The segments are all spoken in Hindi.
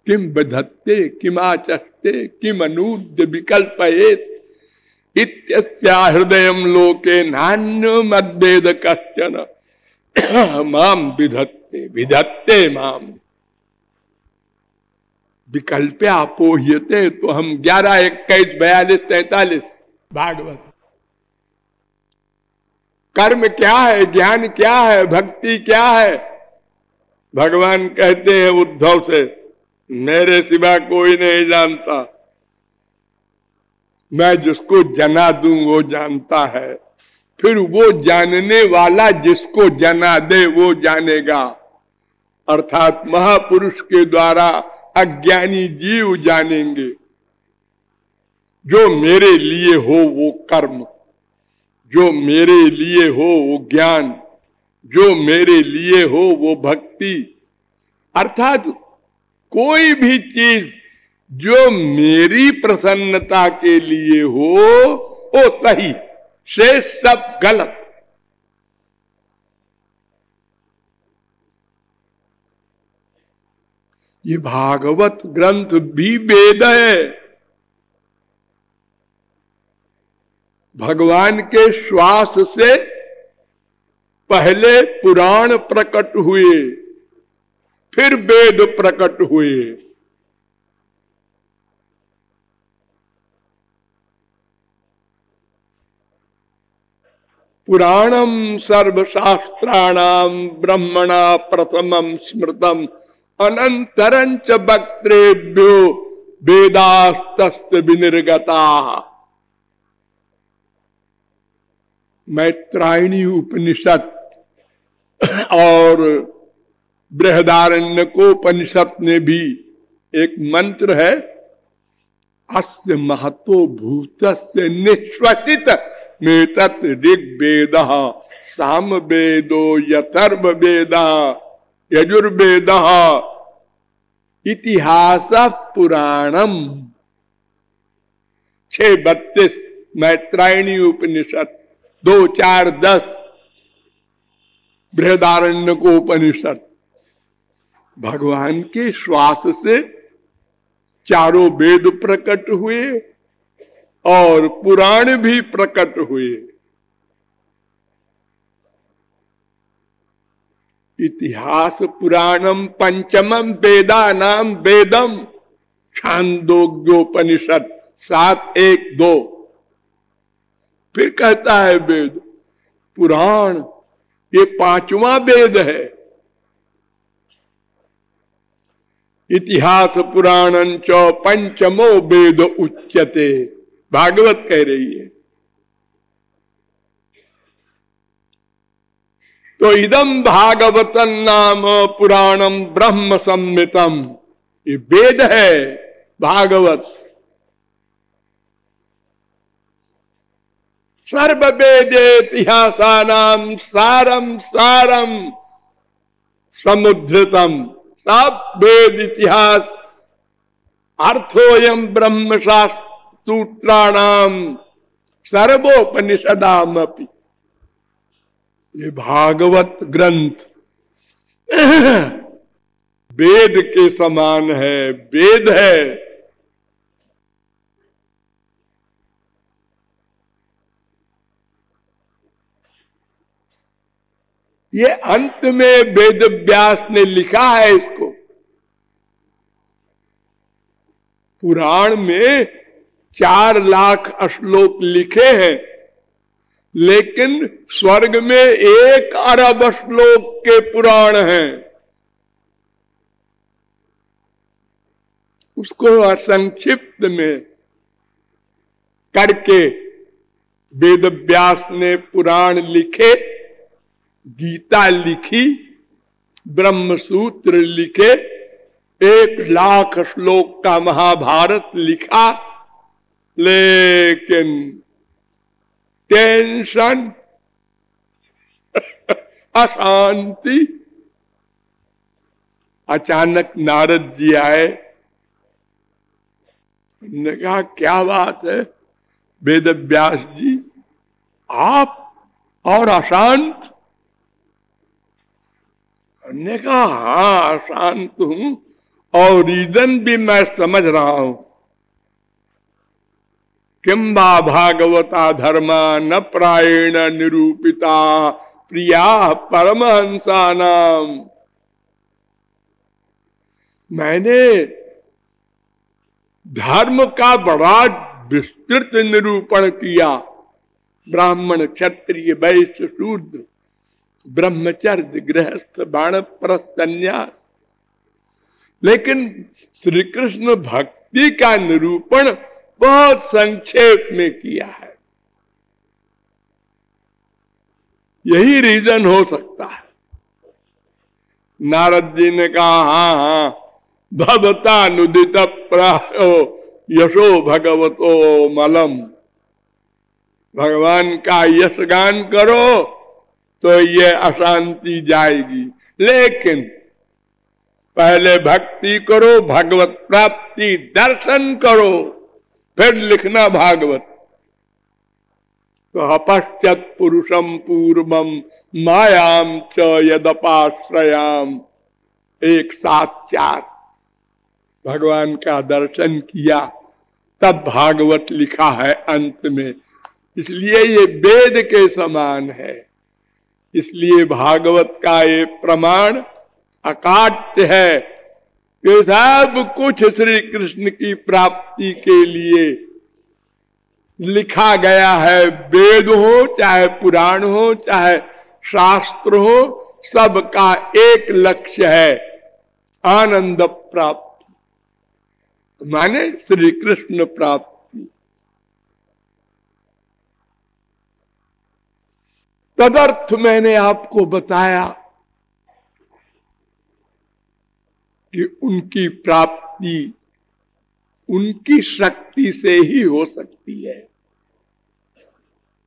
किम बधत्ते किमाचष्टे किम अनूद्य विकल्पयेत इत्यस्या हृदयम लोके नान्य मद्वेद कश्चन माम विधत्ते विधत्ते माम विकल्प अपोह्यते। तो हम 11, 21, 42, 43 भागवत। कर्म क्या है, ज्ञान क्या है, भक्ति क्या है? भगवान कहते हैं उद्धव से, मेरे सिवा कोई नहीं जानता, मैं जिसको जना दूं वो जानता है, फिर वो जानने वाला जिसको जना दे वो जानेगा। अर्थात महापुरुष के द्वारा अज्ञानी जीव जानेंगे। जो मेरे लिए हो वो कर्म, जो मेरे लिए हो वो ज्ञान, जो मेरे लिए हो वो भक्ति। अर्थात कोई भी चीज जो मेरी प्रसन्नता के लिए हो वो सही, शेष सब गलत। ये भागवत ग्रंथ भी वेद है। भगवान के श्वास से पहले पुराण प्रकट हुए, फिर वेद प्रकट हुए। पुराणम सर्वशास्त्राणाम ब्रह्मणा प्रथमम स्मृतम अनंतरंच वक्त्रेभ्यो वेदास्तस्य विनिर्गता। मैत्रायणी उपनिषद और बृहदारण्यकोपनिषद में भी एक मंत्र है, अस्य महतो भूतस्य निश्वसित मेतत् ऋग्वेदः सामवेदो यथर्ववेदः यजुर्वेदः इतिहास पुराणम। 6:32 मैत्रायणी उपनिषद, 2, 4, 10 बृहदारण्यकोपनिषद। भगवान के श्वास से चारों वेद प्रकट हुए और पुराण भी प्रकट हुए। इतिहास पुराणम पंचमम वेदानाम वेदम छांदोग्योपनिषद 7:1-2। फिर कहता है वेद पुराण ये 5वां वेद है। इतिहास पुराणं च पंचमो वेद उच्यते, भागवत कह रही है। तो इदम भागवतम नाम पुराणम ब्रह्म संहितम, ये वेद है भागवत। सर्व वेदे इतिहासानाम सारम सारम समुद्धृतम, सब वेद इतिहास अर्थोयम ब्रह्म शास्त्र सूत्राणाम सर्वोपनिषदाम अपि। ये भागवत ग्रंथ वेद के समान है, वेद है। ये अंत में वेद व्यास ने लिखा है इसको। पुराण में 4 लाख श्लोक लिखे हैं, लेकिन स्वर्ग में 1 अरब श्लोक के पुराण हैं। उसको संक्षिप्त में करके वेद व्यास ने पुराण लिखे, गीता लिखी, ब्रह्म सूत्र लिखे, 1 लाख श्लोक का महाभारत लिखा। लेकिन टेंशन अशांति। अचानक नारद जी आए, उन्होंने कहा क्या बात है वेद व्यास जी, आप और अशांत? उन्होंने कहा हाँ अशांत हूं, और रीजन भी मैं समझ रहा हूं। किंबा भागवता धर्मा न प्रायेण निरूपिता प्रिया परमहंसा नाम। मैंने धर्म का बड़ा विस्तृत निरूपण किया, ब्राह्मण क्षत्रिय वैश्य शूद्र, ब्रह्मचर्य गृहस्थ वानप्रस्थ संन्यास, लेकिन श्री कृष्ण भक्ति का निरूपण बहुत संक्षेप में किया है। यही रीजन हो सकता है। नारद जी ने कहा हाँ हाँ भवतानुदित प्रायो यशो भगवतो मलम, भगवान का यश गान करो तो ये अशांति जाएगी, लेकिन पहले भक्ति करो, भगवत प्राप्ति दर्शन करो, फिर लिखना भागवत। तो अपश्यत पुरुषम पूर्वम मायाम च यदपाश्रयाम, 1-7-4 भगवान का दर्शन किया तब भागवत लिखा है अंत में। इसलिए ये वेद के समान है, इसलिए भागवत का ये प्रमाण अकाट्य है कि सब कुछ श्री कृष्ण की प्राप्ति के लिए लिखा गया है। वेद हो चाहे पुराण हो चाहे शास्त्र हो, सबका एक लक्ष्य है, आनंद प्राप्ति, माने श्री कृष्ण प्राप्ति। तदर्थ मैंने आपको बताया कि उनकी प्राप्ति उनकी शक्ति से ही हो सकती है,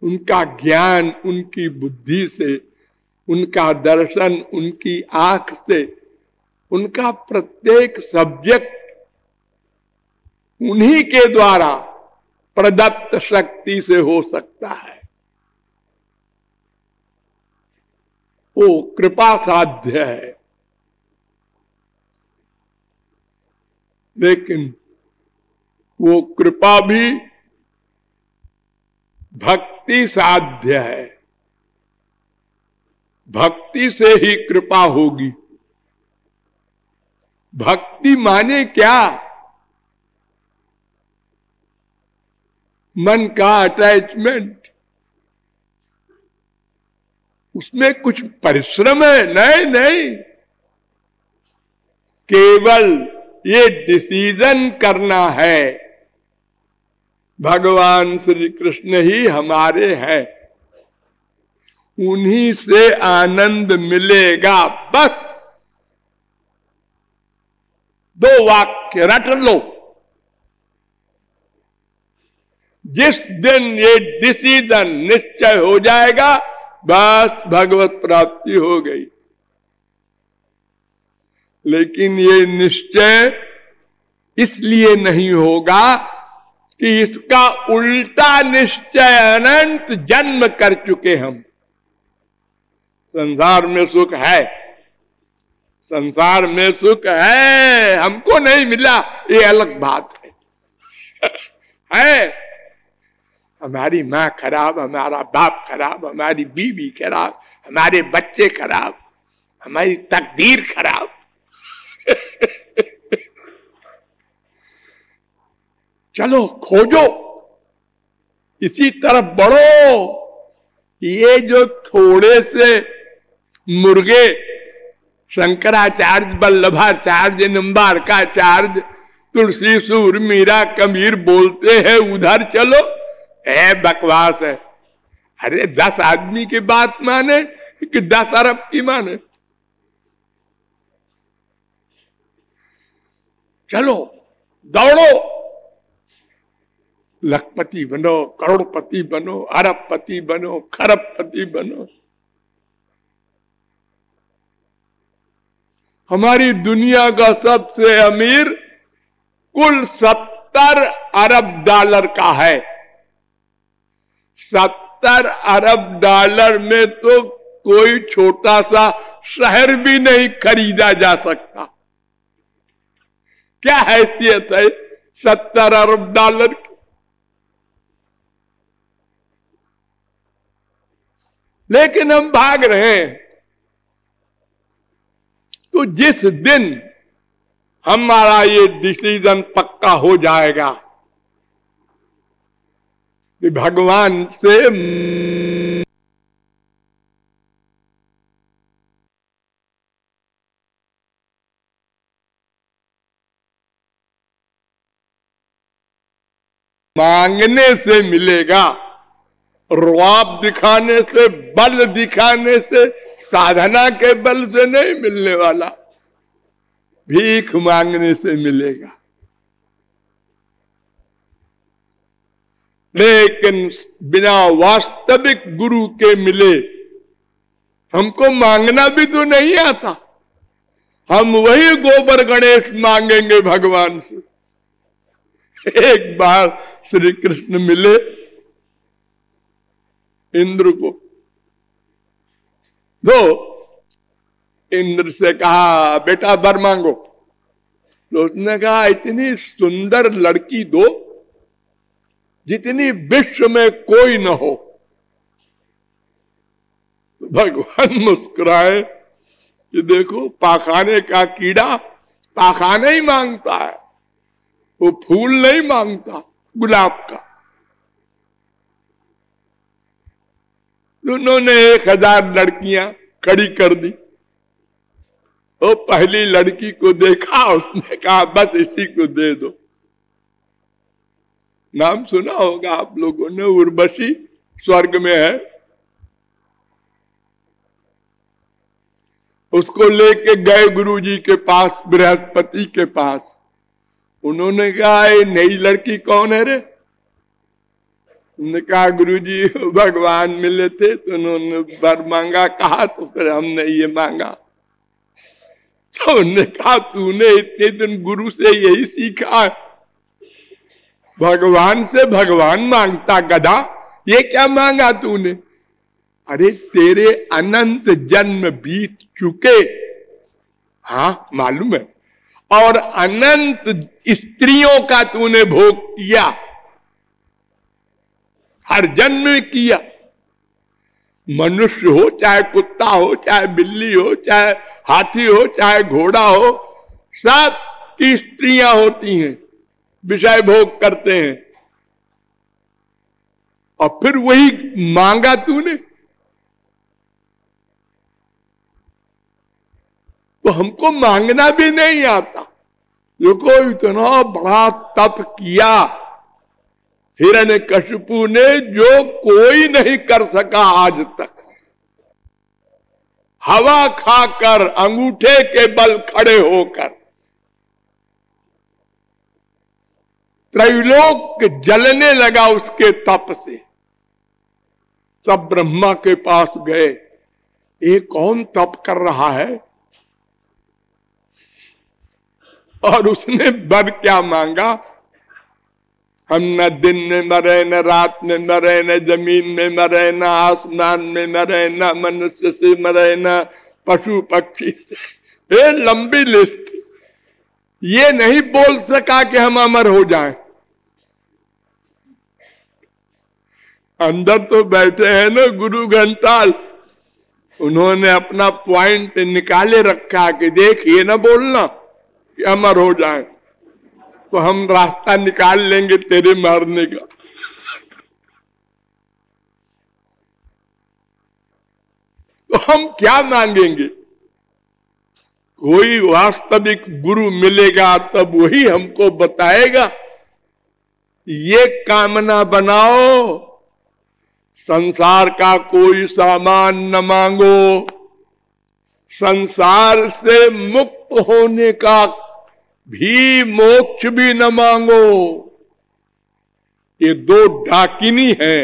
उनका ज्ञान उनकी बुद्धि से, उनका दर्शन उनकी आंख से, उनका प्रत्येक सब्जेक्ट उन्हीं के द्वारा प्रदत्त शक्ति से हो सकता है। वो कृपा साध्य है, लेकिन वो कृपा भी भक्ति साध्य है। भक्ति से ही कृपा होगी। भक्ति माने क्या? मन का अटैचमेंट, उसमें कुछ परिश्रम है? नहीं नहीं, केवल ये डिसीजन करना है भगवान श्री कृष्ण ही हमारे हैं, उन्हीं से आनंद मिलेगा। बस 2 वाक्य रट लो। जिस दिन ये डिसीजन निश्चय हो जाएगा, बस भगवत प्राप्ति हो गई। लेकिन ये निश्चय इसलिए नहीं होगा कि इसका उल्टा निश्चय अनंत जन्म कर चुके हम। संसार में सुख है, संसार में सुख है, हमको नहीं मिला ये अलग बात है। हमारी माँ खराब, हमारा बाप खराब, हमारी बीवी खराब, हमारे बच्चे खराब, हमारी तकदीर खराब। चलो खोजो, इसी तरफ बढ़ो। ये जो थोड़े से मुर्गे शंकराचार्य, वल्लभाचार्य, निम्बारकाचार्य, तुलसी सूर, मीरा, कबीर बोलते हैं उधर चलो, बकवास है। अरे 10 आदमी की बात माने कि 10 अरब की माने? चलो दौड़ो, लखपति बनो, करोड़पति बनो, अरबपति बनो, खरबपति बनो। हमारी दुनिया का सबसे अमीर कुल 70 अरब डॉलर का है। 70 अरब डॉलर में तो कोई छोटा सा शहर भी नहीं खरीदा जा सकता। क्या हैसियत है 70 अरब डॉलर की। लेकिन हम भाग रहे हैं। तो जिस दिन हमारा ये डिसीजन पक्का हो जाएगा कि भगवान से मांगने से मिलेगा, रुआब दिखाने से, बल दिखाने से, साधना के बल से नहीं मिलने वाला, भीख मांगने से मिलेगा। लेकिन बिना वास्तविक गुरु के मिले हमको मांगना भी तो नहीं आता। हम वही गोबर गणेश मांगेंगे भगवान से। एक बार श्री कृष्ण मिले इंद्र को, तो इंद्र से कहा बेटा वर मांगो। तो उसने कहा इतनी सुंदर लड़की दो जितनी विश्व में कोई न हो। भगवान मुस्कुराए कि देखो पाखाने का कीड़ा पाखाने ही मांगता है, वो फूल नहीं मांगता गुलाब का। उन्होंने 1000 लड़कियां खड़ी कर दी। वो पहली लड़की को देखा, उसने कहा बस इसी को दे दो। नाम सुना होगा आप लोगों ने, उर्वशी स्वर्ग में है। उसको लेके गए गुरुजी के पास, बृहस्पति के पास। उन्होंने कहा ये नई लड़की कौन है रे? उन्होंने कहा गुरुजी भगवान मिले थे तो उन्होंने वर मांगा कहा, तो फिर हमने ये मांगा। तो उन्होंने कहा तूने इतने दिन गुरु से यही सीखा है, भगवान से भगवान मांगता गधा, ये क्या मांगा तूने? अरे तेरे अनंत जन्म बीत चुके, हाँ मालूम है, और अनंत स्त्रियों का तूने भोग किया, हर जन्म में किया। मनुष्य हो चाहे कुत्ता हो चाहे बिल्ली हो चाहे हाथी हो चाहे घोड़ा हो, सब की स्त्रियां होती हैं, विषय भोग करते हैं। और फिर वही मांगा तूने। तो हमको मांगना भी नहीं आता। देखो इतना बड़ा तप किया हिरण्यकशिपु ने, जो कोई नहीं कर सका आज तक। हवा खाकर अंगूठे के बल खड़े होकर त्रैलोक जलने लगा उसके तप से। सब ब्रह्मा के पास गए, ये कौन तप कर रहा है? और उसने वर क्या मांगा? हम न दिन में मरे, न रात में मरे, न जमीन में मरे, न आसमान में मरे, न मनुष्य से मरे, न पशु पक्षी से। ये लंबी लिस्ट। ये नहीं बोल सका कि हम अमर हो जाएं। अंदर तो बैठे हैं ना गुरु घंटाल, उन्होंने अपना पॉइंट निकाले रखा कि देख ये ना बोलना कि अमर हो जाए, तो हम रास्ता निकाल लेंगे तेरे मारने का। तो हम क्या मांगेंगे? कोई वास्तविक गुरु मिलेगा तब वही हमको बताएगा। ये कामना बनाओ, संसार का कोई सामान न मांगो, संसार से मुक्त होने का भी मोक्ष भी न मांगो। ये दो डाकिनी है।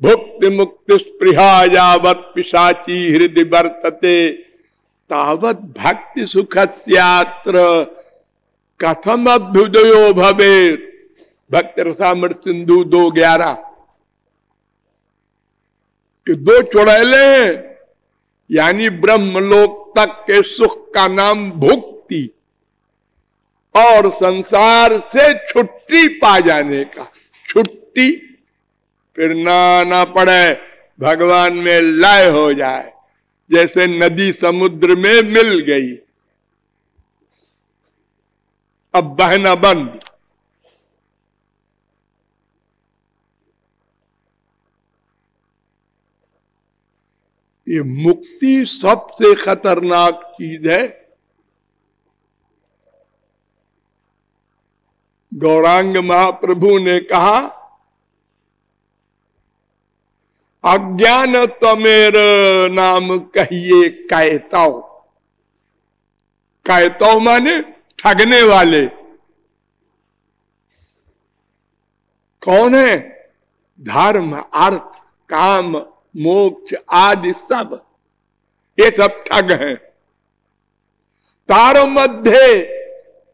भुक्ति मुक्ति स्पृहा यावत् पिशाची हृदय वर्तते, तावत् भक्ति सुखस्यात्र कथम अभ्युदयो भवेत्। भक्ति रसामृत सिंधु 2:11। कि दो चुड़ैले हैं, यानी ब्रह्मलोक तक के सुख का नाम भुक्ति, और संसार से छुट्टी पा जाने का। छुट्टी फिर ना पड़े, भगवान में लय हो जाए, जैसे नदी समुद्र में मिल गई, अब बहना बंद। ये मुक्ति सबसे खतरनाक चीज है। गौरांग महाप्रभु ने कहा, अज्ञान तमेर नाम कहिए कैतव। कैतव माने ठगने वाले। कौन है? धर्म, अर्थ, काम, मोक्ष आदि सब, ये सब ठग हैं। तार मध्य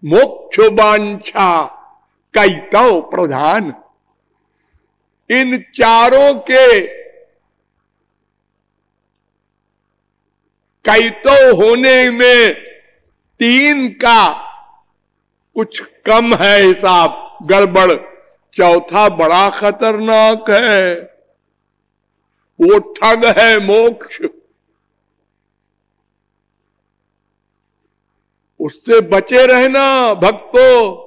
मोक्ष वांछा कैतव प्रधान। इन चारों के कैतव होने में तीन का कुछ कम है हिसाब, गड़बड़। चौथा बड़ा खतरनाक है, वो ठग है मोक्ष। उससे बचे रहना भक्तों।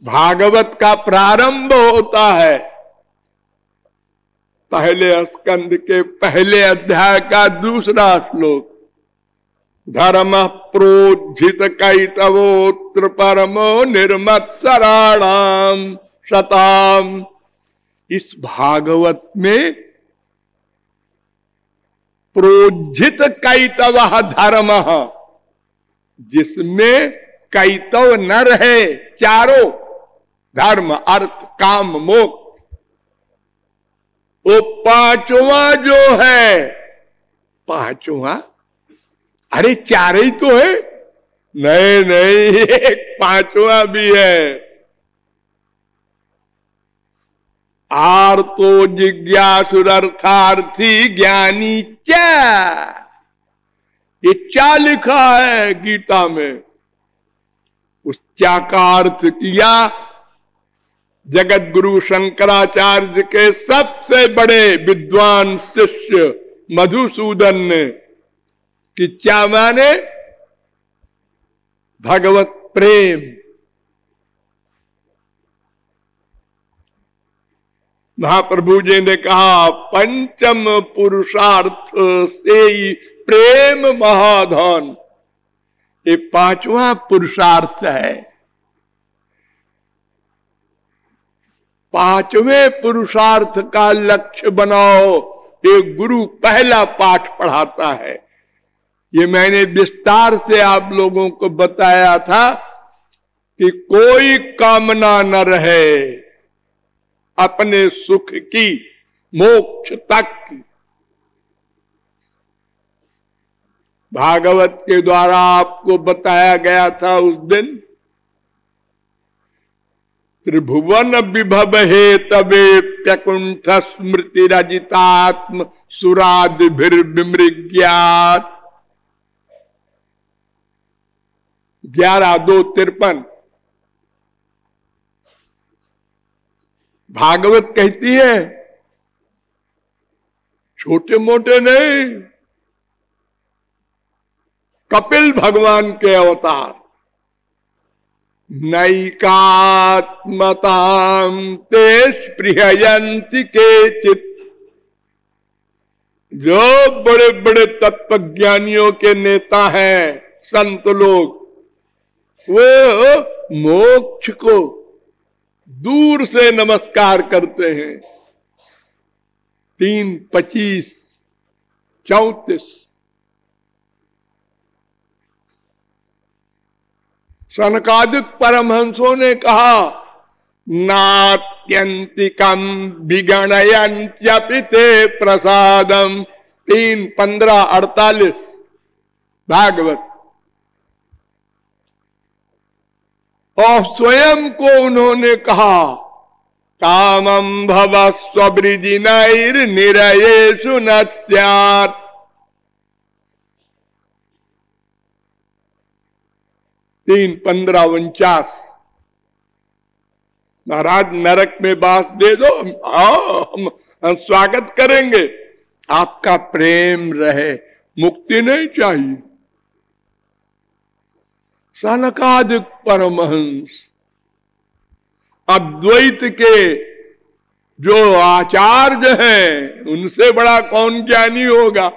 भागवत का प्रारंभ होता है पहले स्कंद के पहले अध्याय का दूसरा श्लोक, धर्म प्रोज्झित कैतवोत्र परमो निर्मत्सराणाम शताम। इस भागवत में प्रोज्झित कैतव धर्म, जिसमें कैतव न रहे, चारों धर्म अर्थ काम मोक्ष, वो पांचवा जो है, पांचवा, अरे चार ही तो है, नहीं एक पांचवा भी है। आर्तो जिज्ञासुरर्थार्थी ज्ञानी च, ये चा लिखा है गीता में। उस चा का अर्थ किया जगत गुरु शंकराचार्य के सबसे बड़े विद्वान शिष्य मधुसूदन ने, कि चा माने भगवत प्रेम। महाप्रभु जी ने कहा, पंचम पुरुषार्थ से ही प्रेम महाधन। ये पांचवा पुरुषार्थ है। पांचवें पुरुषार्थ का लक्ष्य बनाओ। एक गुरु पहला पाठ पढ़ाता है। ये मैंने विस्तार से आप लोगों को बताया था कि कोई कामना न रहे अपने सुख की, मोक्ष तक की। भागवत के द्वारा आपको बताया गया था उस दिन, त्रिभुवन विभव हे तबे प्यकुंठ स्मृति रजितात्म सुरादिभिर्विमृग्यात्। 11:2-53 भागवत कहती है, छोटे मोटे नहीं, कपिल भगवान के अवतार। नैकात्मताम ते स्पृहयन्ति केचित्। जो बड़े बड़े तत्वज्ञानियों के नेता हैं, संत लोग, वो मोक्ष को दूर से नमस्कार करते हैं। 3:25-34 सनकादिक परमहंसों ने कहा, नात्यंतिकम विगणयन्त्यपि ते प्रसादम। 3:15-48 भागवत। और स्वयं को उन्होंने कहा, कामं भवस्व वृजिनैर्निरयेषु न स्यात्। 3:15-49। महाराज नरक में बास दे दो, हम स्वागत करेंगे, आपका प्रेम रहे, मुक्ति नहीं चाहिए। सनकादिक परमहंस अद्वैत के जो आचार्य हैं, उनसे बड़ा कौन ज्ञानी होगा।